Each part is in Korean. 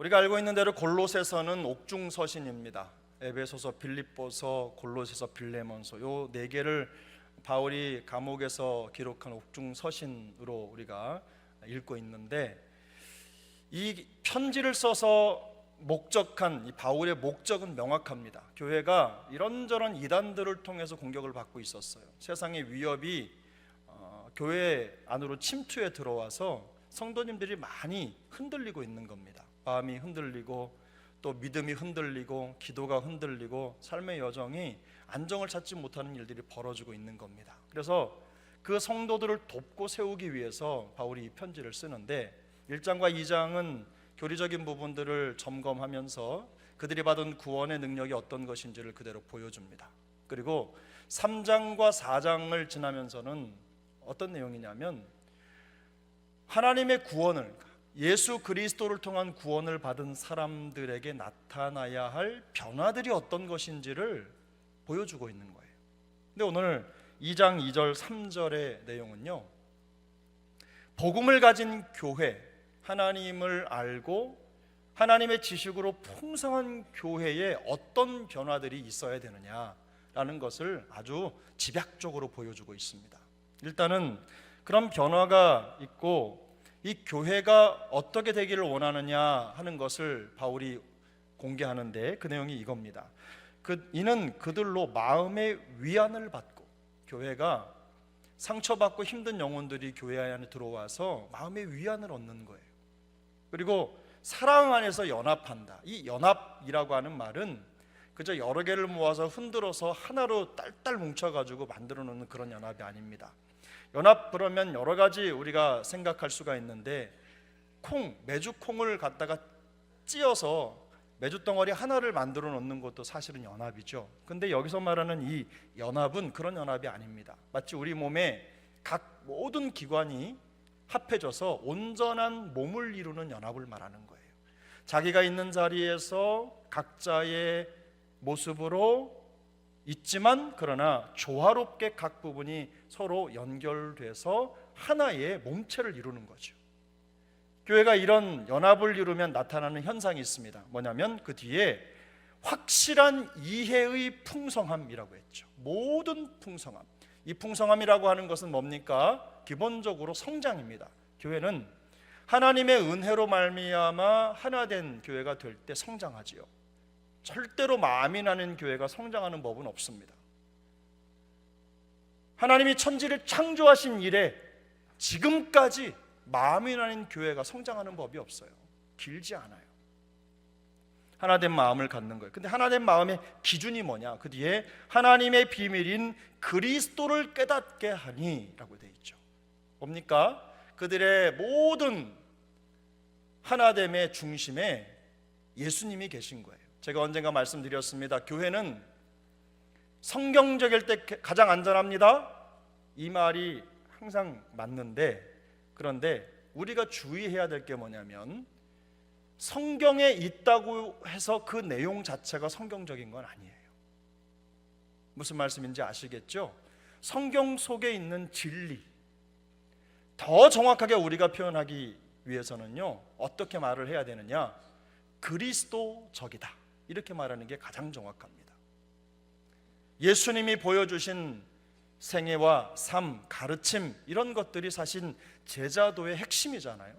우리가 알고 있는 대로 골로새서는 옥중서신입니다. 에베소서, 빌립보서, 골로새서, 빌레몬서 요 네 개를 바울이 감옥에서 기록한 옥중서신으로 우리가 읽고 있는데, 이 편지를 써서 목적한 이 바울의 목적은 명확합니다. 교회가 이런저런 이단들을 통해서 공격을 받고 있었어요. 세상의 위협이 교회 안으로 침투해 들어와서 성도님들이 많이 흔들리고 있는 겁니다. 마음이 흔들리고 또 믿음이 흔들리고 기도가 흔들리고 삶의 여정이 안정을 찾지 못하는 일들이 벌어지고 있는 겁니다. 그래서 그 성도들을 돕고 세우기 위해서 바울이 이 편지를 쓰는데, 1장과 2장은 교리적인 부분들을 점검하면서 그들이 받은 구원의 능력이 어떤 것인지를 그대로 보여줍니다. 그리고 3장과 4장을 지나면서는 어떤 내용이냐면, 하나님의 구원을, 예수 그리스도를 통한 구원을 받은 사람들에게 나타나야 할 변화들이 어떤 것인지를 보여주고 있는 거예요. 근데 오늘 2장 2절 3절의 내용은요, 복음을 가진 교회, 하나님을 알고 하나님의 지식으로 풍성한 교회에 어떤 변화들이 있어야 되느냐라는 것을 아주 집약적으로 보여주고 있습니다. 일단은 그런 변화가 있고 이 교회가 어떻게 되기를 원하느냐 하는 것을 바울이 공개하는데, 그 내용이 이겁니다. 이는 그들로 마음의 위안을 받고, 교회가 상처받고 힘든 영혼들이 교회 안에 들어와서 마음의 위안을 얻는 거예요. 그리고 사랑 안에서 연합한다. 이 연합이라고 하는 말은 그저 여러 개를 모아서 흔들어서 하나로 딸딸 뭉쳐가지고 만들어 놓는 그런 연합이 아닙니다. 연합 그러면 여러 가지 우리가 생각할 수가 있는데, 메주콩을 갖다가 찧어서 메주덩어리 하나를 만들어 놓는 것도 사실은 연합이죠. 근데 여기서 말하는 이 연합은 그런 연합이 아닙니다. 마치 우리 몸에 각 모든 기관이 합해져서 온전한 몸을 이루는 연합을 말하는 거예요. 자기가 있는 자리에서 각자의 모습으로 있지만 그러나 조화롭게 각 부분이 서로 연결돼서 하나의 몸체를 이루는 거죠. 교회가 이런 연합을 이루면 나타나는 현상이 있습니다. 뭐냐면 그 뒤에 확실한 이해의 풍성함이라고 했죠. 모든 풍성함. 이 풍성함이라고 하는 것은 뭡니까? 기본적으로 성장입니다. 교회는 하나님의 은혜로 말미암아 하나된 교회가 될 때 성장하지요. 절대로 마음이 나는 교회가 성장하는 법은 없습니다. 하나님이 천지를 창조하신 이래 지금까지 마음이 나는 교회가 성장하는 법이 없어요. 길지 않아요. 하나된 마음을 갖는 거예요. 근데 하나된 마음의 기준이 뭐냐? 그 뒤에 하나님의 비밀인 그리스도를 깨닫게 하니 라고 되어 있죠. 뭡니까? 그들의 모든 하나됨의 중심에 예수님이 계신 거예요. 제가 언젠가 말씀드렸습니다. 교회는 성경적일 때 가장 안전합니다. 이 말이 항상 맞는데, 그런데 우리가 주의해야 될 게 뭐냐면, 성경에 있다고 해서 그 내용 자체가 성경적인 건 아니에요. 무슨 말씀인지 아시겠죠? 성경 속에 있는 진리, 더 정확하게 우리가 표현하기 위해서는요, 어떻게 말을 해야 되느냐? 그리스도적이다, 이렇게 말하는 게 가장 정확합니다. 예수님이 보여주신 생애와 삶, 가르침, 이런 것들이 사실 제자도의 핵심이잖아요.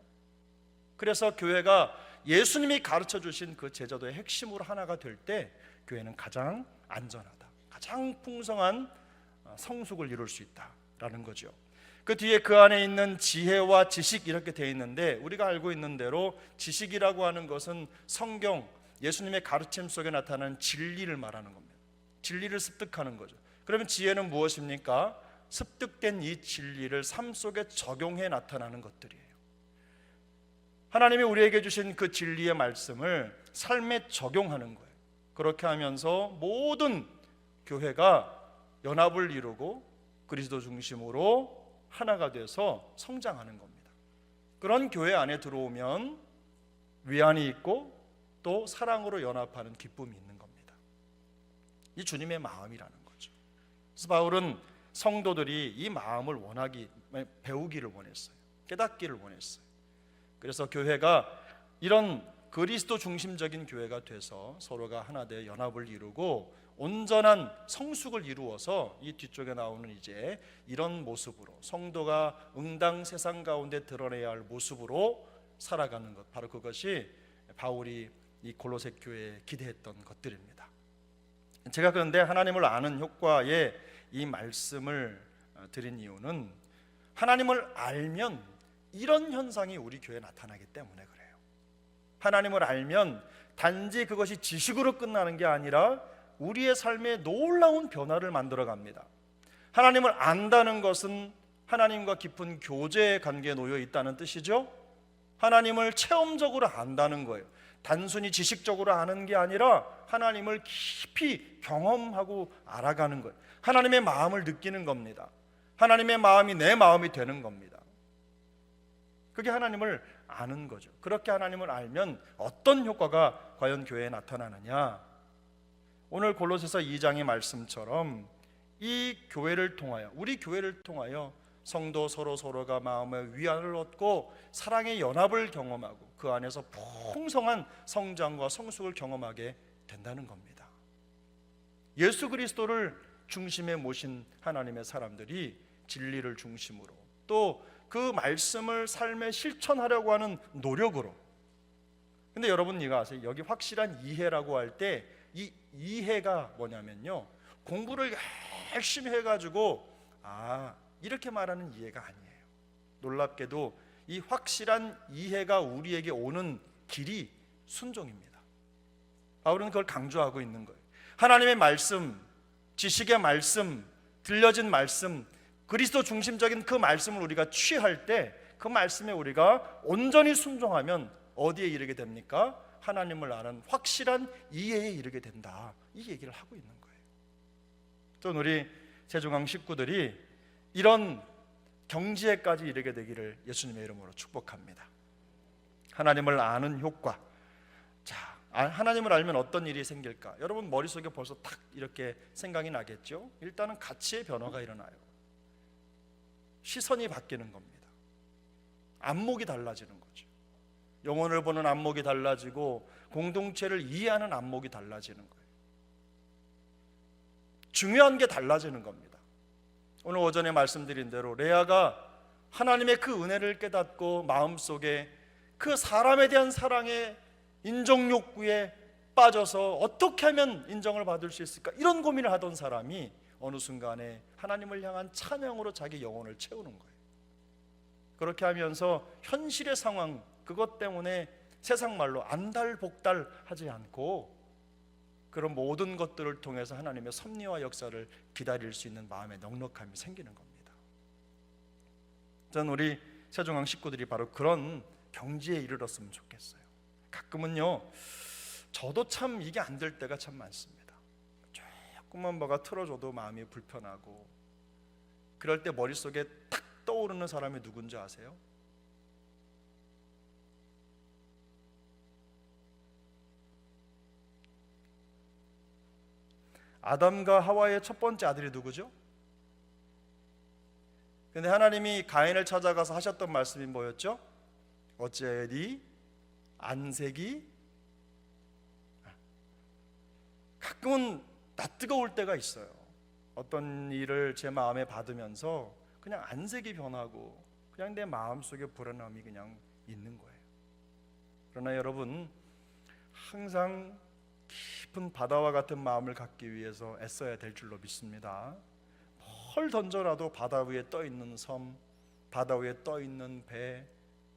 그래서 교회가 예수님이 가르쳐 주신 그 제자도의 핵심으로 하나가 될 때 교회는 가장 안전하다, 가장 풍성한 성숙을 이룰 수 있다라는 거죠. 그 뒤에 그 안에 있는 지혜와 지식 이렇게 되어 있는데, 우리가 알고 있는 대로 지식이라고 하는 것은 성경, 예수님의 가르침 속에 나타나는 진리를 말하는 겁니다. 진리를 습득하는 거죠. 그러면 지혜는 무엇입니까? 습득된 이 진리를 삶 속에 적용해 나타나는 것들이에요. 하나님이 우리에게 주신 그 진리의 말씀을 삶에 적용하는 거예요. 그렇게 하면서 모든 교회가 연합을 이루고 그리스도 중심으로 하나가 돼서 성장하는 겁니다. 그런 교회 안에 들어오면 위안이 있고 또 사랑으로 연합하는 기쁨이 있는 겁니다. 이 주님의 마음이라는 거죠. 그래서 바울은 성도들이 이 마음을 배우기를 원했어요. 깨닫기를 원했어요. 그래서 교회가 이런 그리스도 중심적인 교회가 돼서 서로가 하나 되어 연합을 이루고 온전한 성숙을 이루어서 이 뒤쪽에 나오는 이제 이런 모습으로 성도가 응당 세상 가운데 드러내야 할 모습으로 살아가는 것, 바로 그것이 바울이 이 골로새 교회에 기대했던 것들입니다. 제가 그런데 하나님을 아는 효과에 이 말씀을 드린 이유는 하나님을 알면 이런 현상이 우리 교회에 나타나기 때문에 그래요. 하나님을 알면 단지 그것이 지식으로 끝나는 게 아니라 우리의 삶에 놀라운 변화를 만들어 갑니다. 하나님을 안다는 것은 하나님과 깊은 교제 관계에 놓여 있다는 뜻이죠. 하나님을 체험적으로 안다는 거예요. 단순히 지식적으로 아는 게 아니라 하나님을 깊이 경험하고 알아가는 거예요. 하나님의 마음을 느끼는 겁니다. 하나님의 마음이 내 마음이 되는 겁니다. 그게 하나님을 아는 거죠. 그렇게 하나님을 알면 어떤 효과가 과연 교회에 나타나느냐? 오늘 골로새서 2장의 말씀처럼 이 교회를 통하여, 우리 교회를 통하여 성도 서로가 마음의 위안을 얻고 사랑의 연합을 경험하고 그 안에서 풍성한 성장과 성숙을 경험하게 된다는 겁니다. 예수 그리스도를 중심에 모신 하나님의 사람들이 진리를 중심으로 또 그 말씀을 삶에 실천하려고 하는 노력으로. 근데 여러분 이거 아세요? 여기 확실한 이해라고 할 때 이 이해가 뭐냐면요, 공부를 열심히 해가지고 이렇게 말하는 이해가 아니에요. 놀랍게도 이 확실한 이해가 우리에게 오는 길이 순종입니다. 바울은 그걸 강조하고 있는 거예요. 하나님의 말씀, 지식의 말씀, 들려진 말씀, 그리스도 중심적인 그 말씀을 우리가 취할 때 그 말씀에 우리가 온전히 순종하면 어디에 이르게 됩니까? 하나님을 아는 확실한 이해에 이르게 된다, 이 얘기를 하고 있는 거예요. 전 우리 세종항 식구들이 이런 경지에까지 이르게 되기를 예수님의 이름으로 축복합니다. 하나님을 아는 효과. 자, 하나님을 알면 어떤 일이 생길까? 여러분 머릿속에 벌써 탁 이렇게 생각이 나겠죠? 일단은 가치의 변화가 일어나요. 시선이 바뀌는 겁니다. 안목이 달라지는 거죠. 영혼을 보는 안목이 달라지고 공동체를 이해하는 안목이 달라지는 거예요. 중요한 게 달라지는 겁니다. 오늘 오전에 말씀드린 대로 레아가 하나님의 그 은혜를 깨닫고 마음속에 그 사람에 대한 사랑에 인정 욕구에 빠져서 어떻게 하면 인정을 받을 수 있을까, 이런 고민을 하던 사람이 어느 순간에 하나님을 향한 찬양으로 자기 영혼을 채우는 거예요. 그렇게 하면서 현실의 상황, 그것 때문에 세상 말로 안달복달 하지 않고 그런 모든 것들을 통해서 하나님의 섭리와 역사를 기다릴 수 있는 마음의 넉넉함이 생기는 겁니다. 저는 우리 세종항 식구들이 바로 그런 경지에 이르렀으면 좋겠어요. 가끔은요, 저도 참 이게 안 될 때가 참 많습니다. 조금만 뭐가 틀어줘도 마음이 불편하고, 그럴 때 머릿속에 탁 떠오르는 사람이 누군지 아세요? 아담과 하와의 첫 번째 아들이 누구죠? 근데 하나님이 가인을 찾아가서 하셨던 말씀이 뭐였죠? 어찌하여 네 안색이, 가끔은 낯뜨거울 때가 있어요. 어떤 일을 제 마음에 받으면서 그냥 안색이 변하고 그냥 내 마음속에 불안함이 그냥 있는 거예요. 그러나 여러분, 항상 깊은 바다와 같은 마음을 갖기 위해서 애써야 될 줄로 믿습니다. 뭘 던져라도 바다 위에 떠 있는 섬, 바다 위에 떠 있는 배,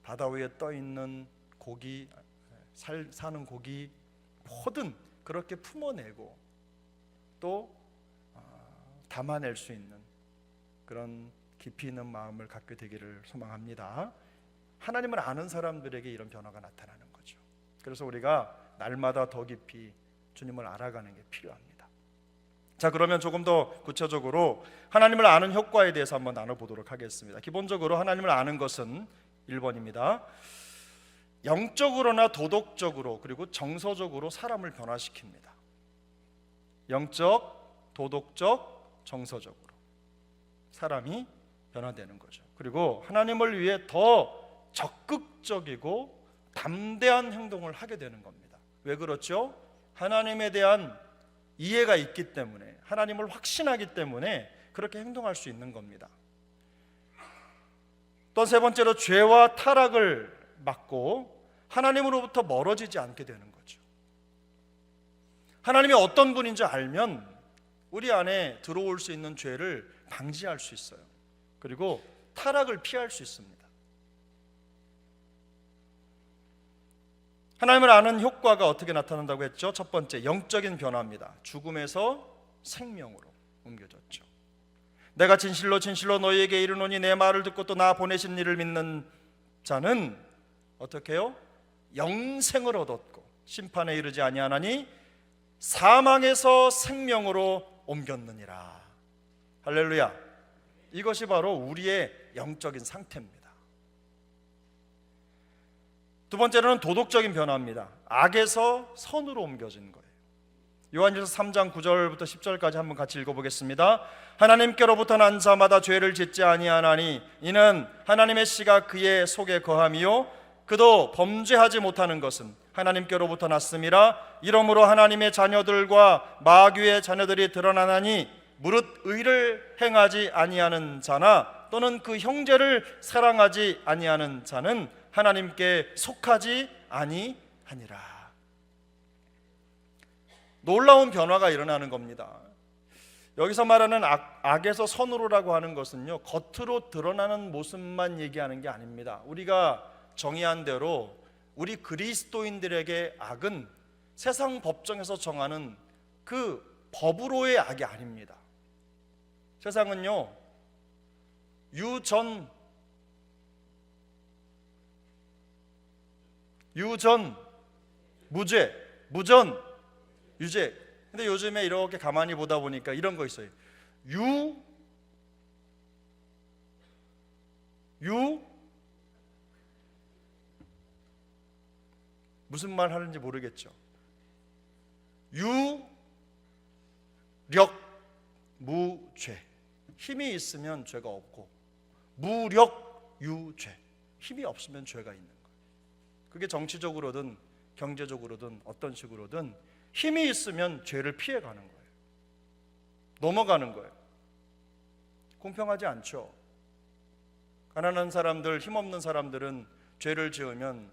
바다 위에 떠 있는 고기, 사는 고기, 뭐든 그렇게 품어내고 또 담아낼 수 있는 그런 깊이 있는 마음을 갖게 되기를 소망합니다. 하나님을 아는 사람들에게 이런 변화가 나타나는 거죠. 그래서 우리가 날마다 더 깊이 주님을 알아가는 게 필요합니다. 자, 그러면 조금 더 구체적으로 하나님을 아는 효과에 대해서 한번 나눠보도록 하겠습니다. 기본적으로 하나님을 아는 것은 1번입니다. 영적으로나 도덕적으로 그리고 정서적으로 사람을 변화시킵니다. 영적, 도덕적, 정서적으로 사람이 변화되는 거죠. 그리고 하나님을 위해 더 적극적이고 담대한 행동을 하게 되는 겁니다. 왜 그렇죠? 하나님에 대한 이해가 있기 때문에, 하나님을 확신하기 때문에 그렇게 행동할 수 있는 겁니다. 또 세 번째로 죄와 타락을 막고 하나님으로부터 멀어지지 않게 되는 거죠. 하나님이 어떤 분인지 알면 우리 안에 들어올 수 있는 죄를 방지할 수 있어요. 그리고 타락을 피할 수 있습니다. 하나님을 아는 효과가 어떻게 나타난다고 했죠? 첫 번째, 영적인 변화입니다. 죽음에서 생명으로 옮겨졌죠. 내가 진실로 진실로 너희에게 이르노니 내 말을 듣고 또 나 보내신 이를 믿는 자는 어떻게 해요? 영생을 얻었고 심판에 이르지 아니하나니 사망에서 생명으로 옮겼느니라. 할렐루야. 이것이 바로 우리의 영적인 상태입니다. 두 번째로는 도덕적인 변화입니다. 악에서 선으로 옮겨진 거예요. 요한일서 3장 9절부터 10절까지 한번 같이 읽어보겠습니다. 하나님께로부터 난 자마다 죄를 짓지 아니하나니 이는 하나님의 씨가 그의 속에 거함이요 그도 범죄하지 못하는 것은 하나님께로부터 났음이라. 이러므로 하나님의 자녀들과 마귀의 자녀들이 드러나나니 무릇 의를 행하지 아니하는 자나 또는 그 형제를 사랑하지 아니하는 자는 하나님께 속하지 아니하니라. 놀라운 변화가 일어나는 겁니다. 여기서 말하는 악에서 선으로라고 하는 것은요, 겉으로 드러나는 모습만 얘기하는 게 아닙니다. 우리가 정의한 대로 우리 그리스도인들에게 악은 세상 법정에서 정하는 그 법으로의 악이 아닙니다. 세상은요, 유전 무죄, 무전 유죄. 근데 요즘에 이렇게 가만히 보다 보니까 이런 거 있어요. 무슨 말 하는지 모르겠죠. 무죄. 힘이 있으면 죄가 없고 무력유죄. 힘이 없으면 죄가 있는 거예요. 그게 정치적으로든 경제적으로든 어떤 식으로든 힘이 있으면 죄를 피해가는 거예요. 넘어가는 거예요. 공평하지 않죠. 가난한 사람들, 힘없는 사람들은 죄를 지으면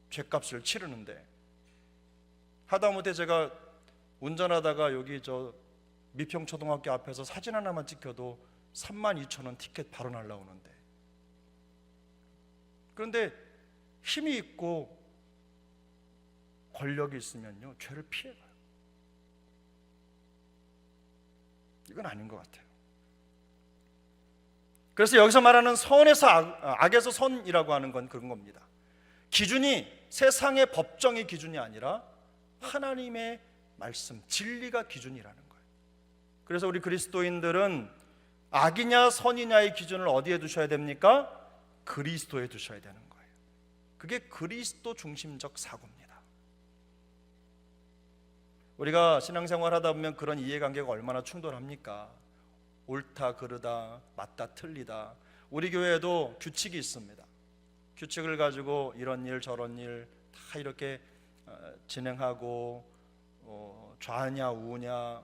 죄값을 치르는데, 하다못해 제가 운전하다가 여기 저 미평초등학교 앞에서 사진 하나만 찍혀도 32,000원 티켓 바로 날라오는데, 그런데 힘이 있고 권력이 있으면요, 죄를 피해가요. 이건 아닌 것 같아요. 그래서 여기서 말하는 선에서 악에서 선이라고 하는 건 그런 겁니다. 기준이 세상의 법정의 기준이 아니라 하나님의 말씀, 진리가 기준이라는 거예요. 그래서 우리 그리스도인들은 악이냐 선이냐의 기준을 어디에 두셔야 됩니까? 그리스도에 두셔야 되는 거예요. 그게 그리스도 중심적 사고입니다. 우리가 신앙생활 하다 보면 그런 이해관계가 얼마나 충돌합니까? 옳다 그르다, 맞다 틀리다. 우리 교회에도 규칙이 있습니다. 규칙을 가지고 이런 일 저런 일 다 이렇게 진행하고, 좌냐 우냐,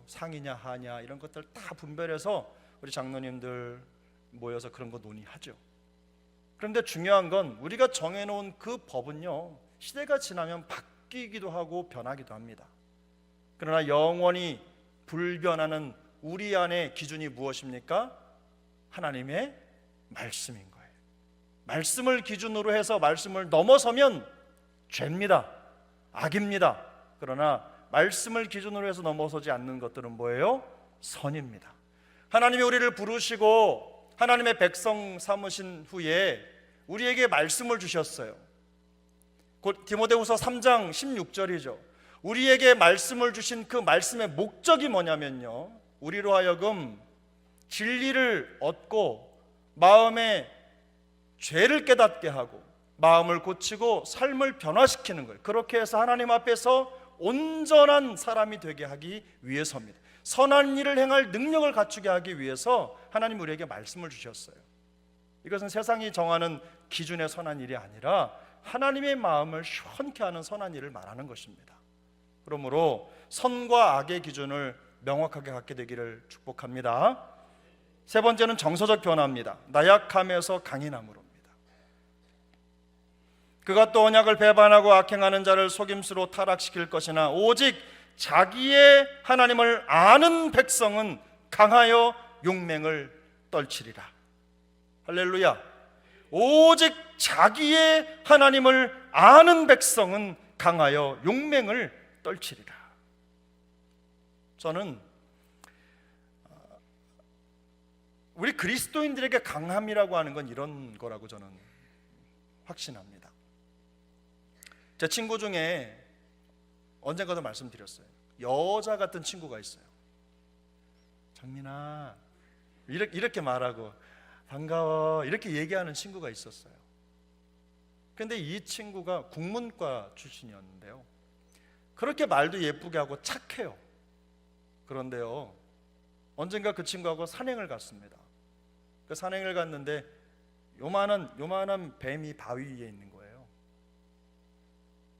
상이냐 하냐 이런 것들 다 분별해서 우리 장로님들 모여서 그런 거 논의하죠. 그런데 중요한 건 우리가 정해놓은 그 법은요, 시대가 지나면 바뀌기도 하고 변하기도 합니다. 그러나 영원히 불변하는 우리 안의 기준이 무엇입니까? 하나님의 말씀인 거예요. 말씀을 기준으로 해서 말씀을 넘어서면 죄입니다. 악입니다. 그러나 말씀을 기준으로 해서 넘어서지 않는 것들은 뭐예요? 선입니다. 하나님이 우리를 부르시고 하나님의 백성 삼으신 후에 우리에게 말씀을 주셨어요. 곧 디모데후서 3장 16절이죠. 우리에게 말씀을 주신 그 말씀의 목적이 뭐냐면요, 우리로 하여금 진리를 얻고 마음에 죄를 깨닫게 하고 마음을 고치고 삶을 변화시키는 거예요. 그렇게 해서 하나님 앞에서 온전한 사람이 되게 하기 위해서입니다. 선한 일을 행할 능력을 갖추게 하기 위해서 하나님 우리에게 말씀을 주셨어요. 이것은 세상이 정하는 기준의 선한 일이 아니라 하나님의 마음을 시원케 하는 선한 일을 말하는 것입니다. 그러므로 선과 악의 기준을 명확하게 갖게 되기를 축복합니다. 세 번째는 정서적 변화입니다. 나약함에서 강인함으로입니다. 그가 또 언약을 배반하고 악행하는 자를 속임수로 타락시킬 것이나 오직 자기의 하나님을 아는 백성은 강하여 용맹을 떨치리라. 할렐루야. 오직 자기의 하나님을 아는 백성은 강하여 용맹을 떨치리라. 저는 우리 그리스도인들에게 강함이라고 하는 건 이런 거라고 저는 확신합니다. 제 친구 중에 언젠가도 말씀드렸어요. 여자 같은 친구가 있어요. 정민아, 이렇게 말하고 반가워 이렇게 얘기하는 친구가 있었어요. 근데 이 친구가 국문과 출신이었는데요, 그렇게 말도 예쁘게 하고 착해요. 그런데요, 언젠가 그 친구하고 산행을 갔습니다. 그 산행을 갔는데 요만한 뱀이 바위 위에 있는 거예요.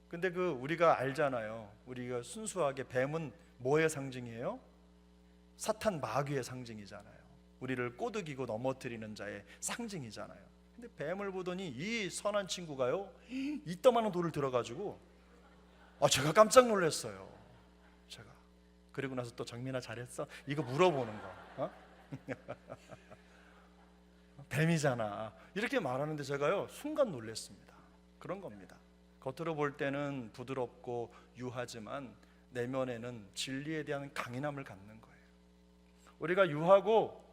근데 우리가 알잖아요. 우리가 순수하게 뱀은 뭐의 상징이에요? 사탄 마귀의 상징이잖아요. 우리를 꼬드기고 넘어뜨리는 자의 상징이잖아요. 근데 뱀을 보더니 이 선한 친구가요, 이따만한 돌을 들어가지고 제가 깜짝 놀랐어요. 제가 그리고 나서 또 정민아 잘했어? 이거 물어보는 거. 뱀이잖아 이렇게 말하는데 제가요 순간 놀랐습니다. 그런 겁니다. 겉으로 볼 때는 부드럽고 유하지만 내면에는 진리에 대한 강인함을 갖는 거예요. 우리가 유하고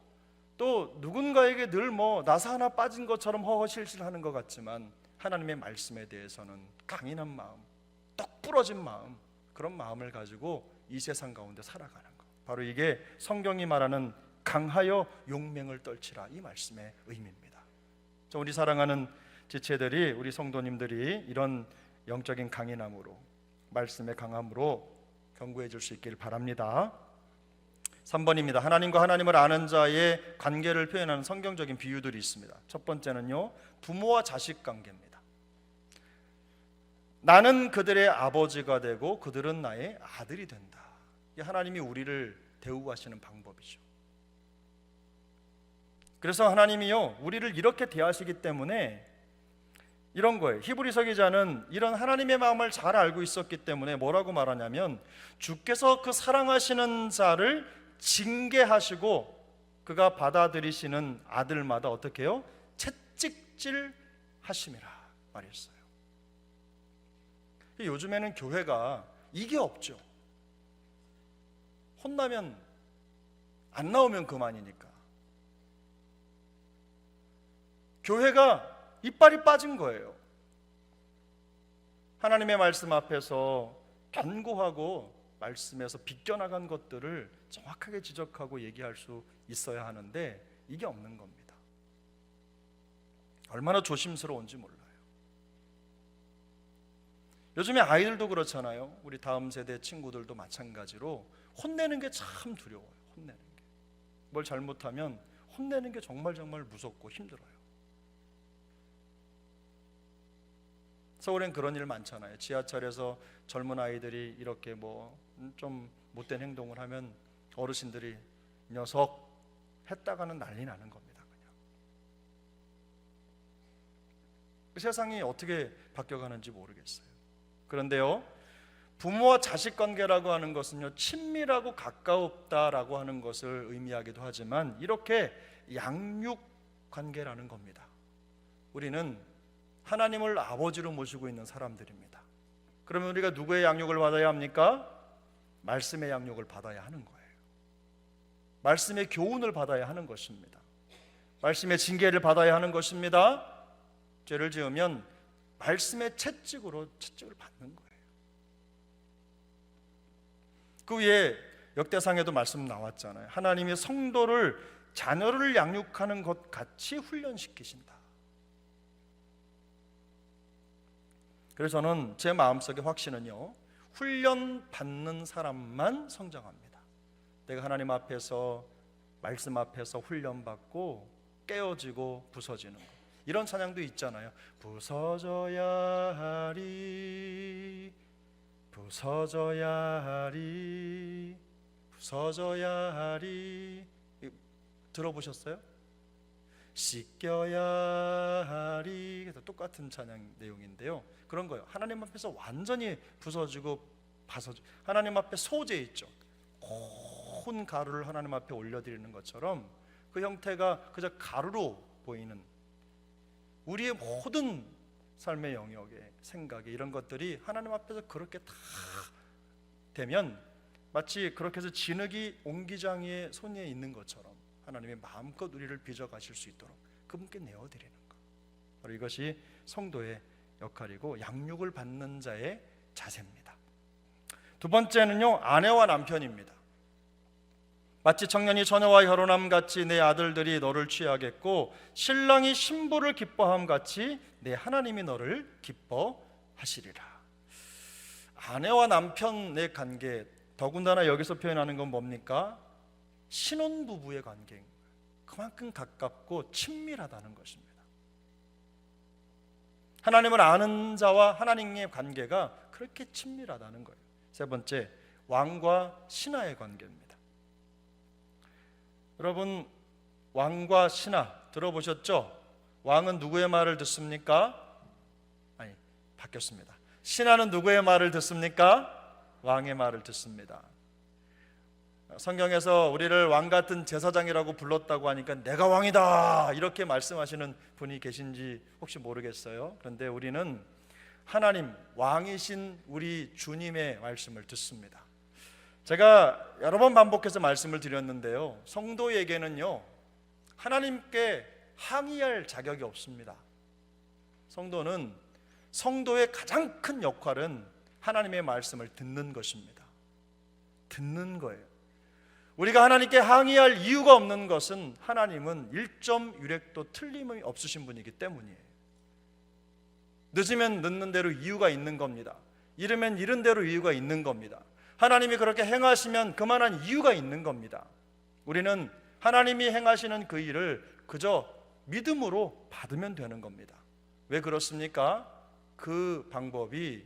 또 누군가에게 늘 나사 하나 빠진 것처럼 허허실실하는 것 같지만 하나님의 말씀에 대해서는 강인한 마음, 떡 부러진 마음, 그런 마음을 가지고 이 세상 가운데 살아가는 것, 바로 이게 성경이 말하는 강하여 용맹을 떨치라, 이 말씀의 의미입니다. 우리 사랑하는 지체들이, 우리 성도님들이 이런 영적인 강인함으로, 말씀의 강함으로 경고해 줄 수 있기를 바랍니다. 3번입니다. 하나님과 하나님을 아는 자의 관계를 표현하는 성경적인 비유들이 있습니다. 첫 번째는요, 부모와 자식 관계입니다. 나는 그들의 아버지가 되고 그들은 나의 아들이 된다. 이게 하나님이 우리를 대우하시는 방법이죠. 그래서 하나님이요, 우리를 이렇게 대하시기 때문에 이런 거예요. 히브리서 기자는 이런 하나님의 마음을 잘 알고 있었기 때문에 뭐라고 말하냐면, 주께서 그 사랑하시는 자를 징계하시고 그가 받아들이시는 아들마다 어떻게 해요? 채찍질 하심이라 말했어요. 요즘에는 교회가 이게 없죠. 혼나면 안 나오면 그만이니까 교회가 이빨이 빠진 거예요. 하나님의 말씀 앞에서 견고하고 말씀에서 비껴나간 것들을 정확하게 지적하고 얘기할 수 있어야 하는데 이게 없는 겁니다. 얼마나 조심스러운지 몰라요. 요즘에 아이들도 그렇잖아요. 우리 다음 세대 친구들도 마찬가지로 혼내는 게 참 두려워요. 혼내는 게, 뭘 잘못하면 혼내는 게 정말 무섭고 힘들어요. 서울엔 그런 일 많잖아요. 지하철에서 젊은 아이들이 이렇게 좀 못된 행동을 하면 어르신들이 녀석 했다가는 난리 나는 겁니다. 그냥 세상이 어떻게 바뀌어가는지 모르겠어요. 그런데요, 부모와 자식 관계라고 하는 것은요, 친밀하고 가까웠다라고 하는 것을 의미하기도 하지만 이렇게 양육 관계라는 겁니다. 우리는 하나님을 아버지로 모시고 있는 사람들입니다. 그러면 우리가 누구의 양육을 받아야 합니까? 말씀의 양육을 받아야 하는 거예요. 말씀의 교훈을 받아야 하는 것입니다. 말씀의 징계를 받아야 하는 것입니다. 죄를 지으면 말씀의 채찍을 받는 거예요. 그 위에 역대상에도 말씀 나왔잖아요. 하나님이 성도를, 자녀를 양육하는 것 같이 훈련시키신다. 그래서 저는 제 마음속의 확신은요, 훈련받는 사람만 성장합니다. 내가 하나님 앞에서, 말씀 앞에서 훈련받고 깨어지고 부서지는 것, 이런 찬양도 있잖아요. 부서져야 하리, 부서져야 하리, 부서져야 하리. 들어보셨어요? 씻겨야 하리. 똑같은 찬양 내용인데요. 그런 거예요. 하나님 앞에서 완전히 부서지고 파서지고, 하나님 앞에 소재 있죠. 고운 가루를 하나님 앞에 올려드리는 것처럼 그 형태가 그저 가루로 보이는 우리의 모든 삶의 영역에, 생각에, 이런 것들이 하나님 앞에서 그렇게 다 되면 마치 그렇게 해서 진흙이 옹기장의 손에 있는 것처럼 하나님의 마음껏 우리를 빚어가실 수 있도록 그분께 내어드리는 것, 바로 이것이 성도의 역할이고 양육을 받는 자의 자세입니다. 두 번째는요, 아내와 남편입니다. 마치 청년이 처녀와 결혼함 같이 내 아들들이 너를 취하겠고 신랑이 신부를 기뻐함 같이 내 하나님이 너를 기뻐하시리라. 아내와 남편의 관계, 더군다나 여기서 표현하는 건 뭡니까? 신혼부부의 관계인 거예요. 그만큼 가깝고 친밀하다는 것입니다. 하나님을 아는 자와 하나님의 관계가 그렇게 친밀하다는 거예요. 세 번째, 왕과 신하의 관계입니다. 여러분, 왕과 신하 들어보셨죠? 왕은 누구의 말을 듣습니까? 아니, 바뀌었습니다. 신하는 누구의 말을 듣습니까? 왕의 말을 듣습니다. 성경에서 우리를 왕 같은 제사장이라고 불렀다고 하니까 내가 왕이다 이렇게 말씀하시는 분이 계신지 혹시 모르겠어요. 그런데 우리는 하나님, 왕이신 우리 주님의 말씀을 듣습니다. 제가 여러 번 반복해서 말씀을 드렸는데요, 성도에게는요 하나님께 항의할 자격이 없습니다. 성도는, 성도의 가장 큰 역할은 하나님의 말씀을 듣는 것입니다. 듣는 거예요. 우리가 하나님께 항의할 이유가 없는 것은 하나님은 1.1획도 틀림이 없으신 분이기 때문이에요. 늦으면 늦는 대로 이유가 있는 겁니다. 이르면 이른 대로 이유가 있는 겁니다. 하나님이 그렇게 행하시면 그만한 이유가 있는 겁니다. 우리는 하나님이 행하시는 그 일을 그저 믿음으로 받으면 되는 겁니다. 왜 그렇습니까? 그 방법이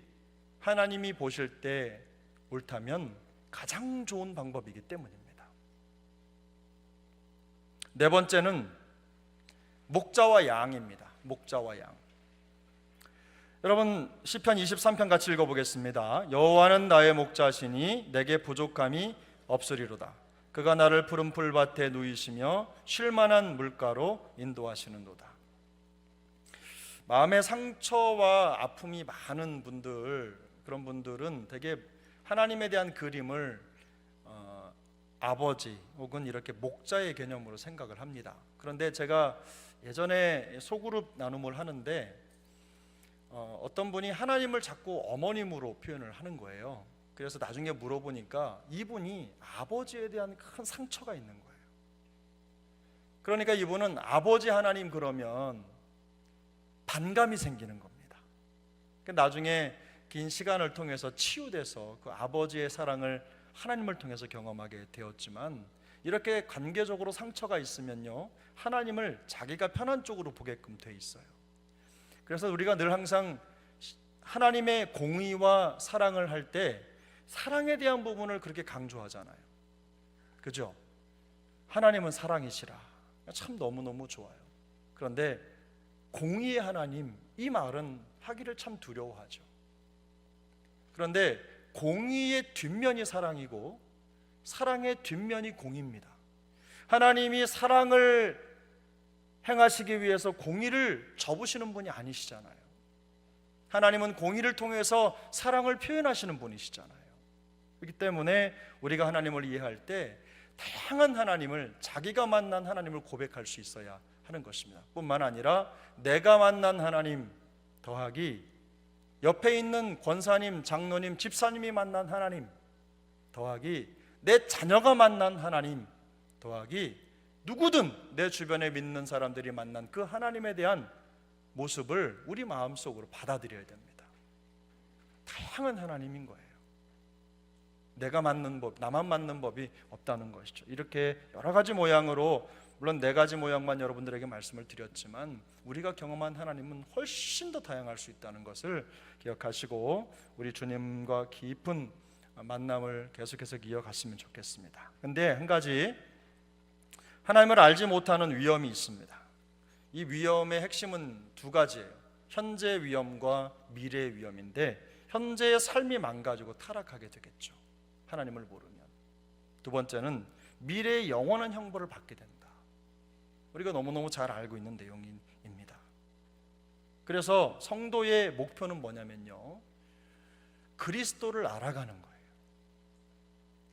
하나님이 보실 때 옳다면 가장 좋은 방법이기 때문입니다. 네 번째는 목자와 양입니다. 목자와 양. 여러분, 시편 23편 같이 읽어보겠습니다. 여호와는 나의 목자시니 내게 부족함이 없으리로다. 그가 나를 푸른 풀밭에 누이시며 쉴만한 물가로 인도하시는도다. 마음의 상처와 아픔이 많은 분들, 그런 분들은 되게 하나님에 대한 그림을 아버지 혹은 이렇게 목자의 개념으로 생각을 합니다. 그런데 제가 예전에 소그룹 나눔을 하는데 어떤 분이 하나님을 자꾸 어머님으로 표현을 하는 거예요. 그래서 나중에 물어보니까 이분이 아버지에 대한 큰 상처가 있는 거예요. 그러니까 이분은 아버지 하나님 그러면 반감이 생기는 겁니다. 나중에 긴 시간을 통해서 치유돼서 그 아버지의 사랑을 하나님을 통해서 경험하게 되었지만, 이렇게 관계적으로 상처가 있으면요 하나님을 자기가 편한 쪽으로 보게끔 돼 있어요. 그래서 우리가 늘 항상 하나님의 공의와 사랑을 할 때 사랑에 대한 부분을 그렇게 강조하잖아요. 그죠? 하나님은 사랑이시라. 참 너무너무 좋아요. 그런데 공의의 하나님, 이 말은 하기를 참 두려워하죠. 그런데 공의의 뒷면이 사랑이고 사랑의 뒷면이 공의입니다. 하나님이 사랑을 행하시기 위해서 공의를 접으시는 분이 아니시잖아요. 하나님은 공의를 통해서 사랑을 표현하시는 분이시잖아요. 그렇기 때문에 우리가 하나님을 이해할 때 다양한 하나님을, 자기가 만난 하나님을 고백할 수 있어야 하는 것입니다. 뿐만 아니라 내가 만난 하나님 더하기 옆에 있는 권사님, 장로님, 집사님이 만난 하나님 더하기 내 자녀가 만난 하나님 더하기 누구든 내 주변에 믿는 사람들이 만난 그 하나님에 대한 모습을 우리 마음속으로 받아들여야 됩니다. 다양한 하나님인 거예요. 내가 맞는 법, 나만 맞는 법이 없다는 것이죠. 이렇게 여러 가지 모양으로 물론 네 가지 모양만 여러분들에게 말씀을 드렸지만 우리가 경험한 하나님은 훨씬 더 다양할 수 있다는 것을 기억하시고 우리 주님과 깊은 만남을 계속해서 이어갔으면 좋겠습니다. 근데 한 가지 하나님을 알지 못하는 위험이 있습니다. 이 위험의 핵심은 두 가지예요. 현재 위험과 미래의 위험인데 현재의 삶이 망가지고 타락하게 되겠죠. 하나님을 모르면. 두 번째는 미래의 영원한 형벌을 받게 된다. 우리가 너무너무 잘 알고 있는 내용입니다. 그래서 성도의 목표는 뭐냐면요, 그리스도를 알아가는 거예요.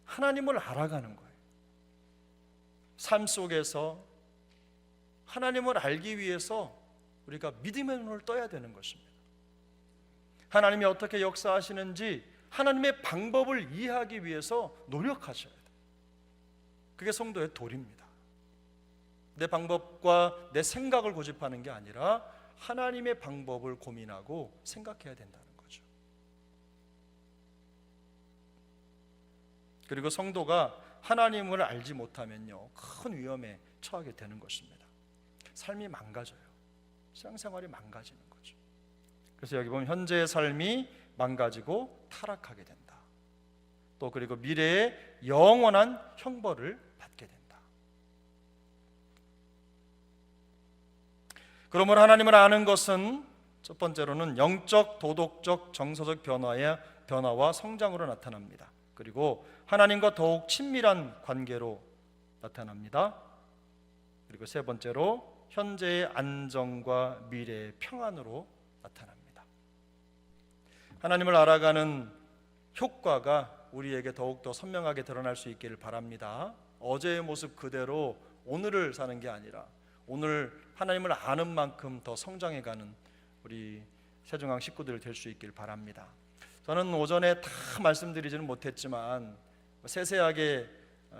하나님을 알아가는 거예요. 삶 속에서 하나님을 알기 위해서 우리가 믿음의 눈을 떠야 되는 것입니다. 하나님이 어떻게 역사하시는지 하나님의 방법을 이해하기 위해서 노력하셔야 돼요. 그게 성도의 도리입니다. 내 방법과 내 생각을 고집하는 게 아니라 하나님의 방법을 고민하고 생각해야 된다는 거죠. 그리고 성도가 하나님을 알지 못하면요, 큰 위험에 처하게 되는 것입니다. 삶이 망가져요. 신앙생활이 망가지는 거죠. 그래서 여기 보면 현재의 삶이 망가지고 타락하게 된다. 또 그리고 미래의 영원한 형벌을 받게 된다. 그러므로 하나님을 아는 것은 첫 번째로는 영적, 도덕적, 정서적 변화와 성장으로 나타납니다. 그리고 하나님과 더욱 친밀한 관계로 나타납니다. 그리고 세 번째로 현재의 안정과 미래의 평안으로 나타납니다. 하나님을 알아가는 효과가 우리에게 더욱더 선명하게 드러날 수 있기를 바랍니다. 어제의 모습 그대로 오늘을 사는 게 아니라 오늘 하나님을 아는 만큼 더 성장해가는 우리 세종항 식구들 될 수 있길 바랍니다. 저는 오전에 다 말씀드리지는 못했지만 세세하게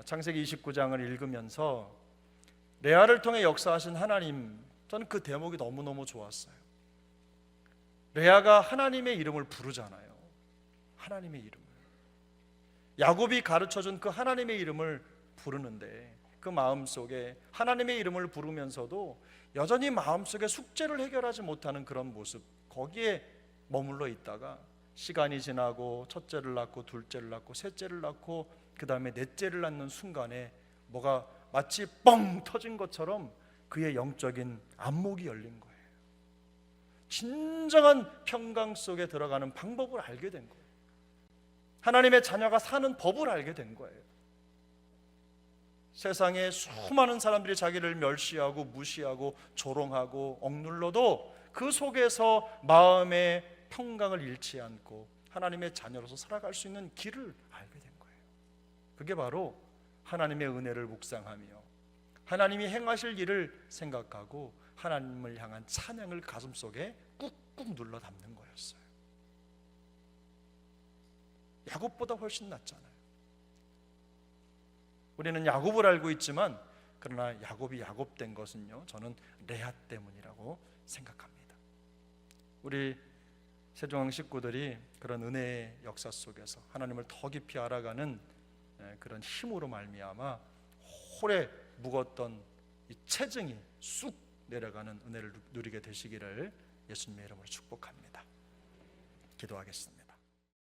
창세기 29장을 읽으면서 레아를 통해 역사하신 하나님, 저는 그 대목이 너무너무 좋았어요. 레아가 하나님의 이름을 부르잖아요. 하나님의 이름을. 야곱이 가르쳐준 그 하나님의 이름을 부르는데 그 마음속에 하나님의 이름을 부르면서도 여전히 마음속에 숙제를 해결하지 못하는 그런 모습, 거기에 머물러 있다가 시간이 지나고 첫째를 낳고 둘째를 낳고 셋째를 낳고 그 다음에 넷째를 낳는 순간에 뭐가 마치 뻥 터진 것처럼 그의 영적인 안목이 열린 거예요. 진정한 평강 속에 들어가는 방법을 알게 된 거예요. 하나님의 자녀가 사는 법을 알게 된 거예요. 세상에 수많은 사람들이 자기를 멸시하고 무시하고 조롱하고 억눌러도 그 속에서 마음의 평강을 잃지 않고 하나님의 자녀로서 살아갈 수 있는 길을 알게 된 거예요. 그게 바로 하나님의 은혜를 묵상하며 하나님이 행하실 일을 생각하고 하나님을 향한 찬양을 가슴속에 꾹꾹 눌러 담는 거였어요. 야곱보다 훨씬 낫잖아요. 우리는 야곱을 알고 있지만 그러나 야곱이 야곱된 것은요, 저는 레아 때문이라고 생각합니다. 우리 세종항 식구들이 그런 은혜의 역사 속에서 하나님을 더 깊이 알아가는 그런 힘으로 말미암아 오래 묵었던 이 체증이 쑥 내려가는 은혜를 누리게 되시기를 예수님의 이름으로 축복합니다. 기도하겠습니다.